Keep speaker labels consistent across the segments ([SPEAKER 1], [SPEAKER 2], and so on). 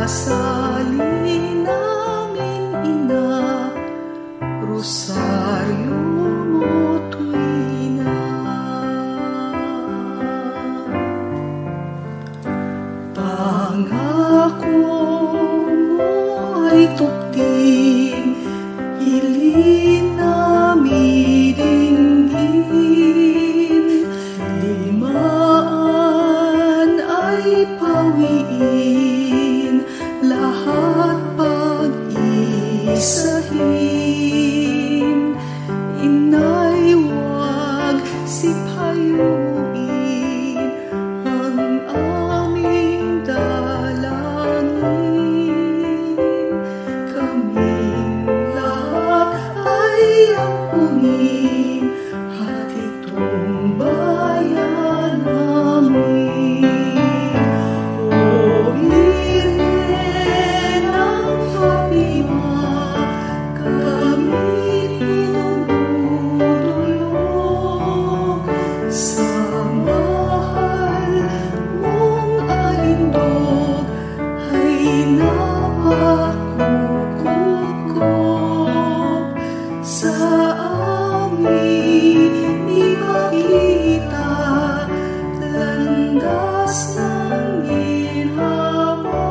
[SPEAKER 1] Darasali namin, Ina, rosaryo mo tuwina. Pangako mo ay tukting, hilin namin dinggin, limaan ay pawiin, lahat pag-isahin. Inay, wag sipayuin ang aming dalangin. Kaming lahat ay ampunin, at itong bayan namin. O Iren ng Fatima, kami tinutulog sa mahal mong alindog, ay napakukupkop sa amin ipakita, landas ng ginhawa.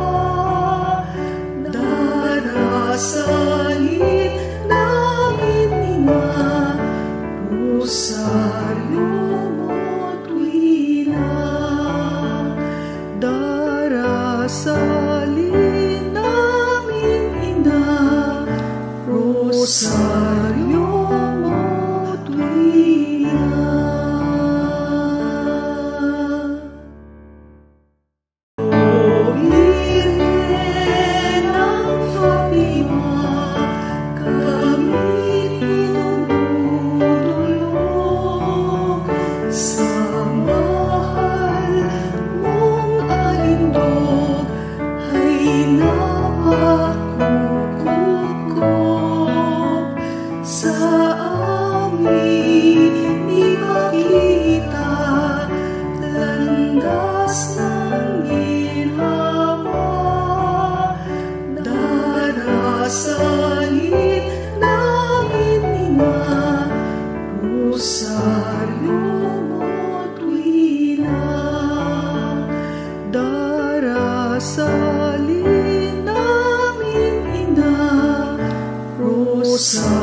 [SPEAKER 1] Darasalin namin, Ina, rosaryo mo tuwina. Darasalin namin, Ina, rosaryo mo tuwina. O Iren ng Fatima, kami tinutulog sa mahal mong alindog, ay napakukupkop sa amin ipakita, landas ng ginhawa. Darasalin namin, Ina, rosaryo mo tuwina. Darasalin namin, Ina, rosaryo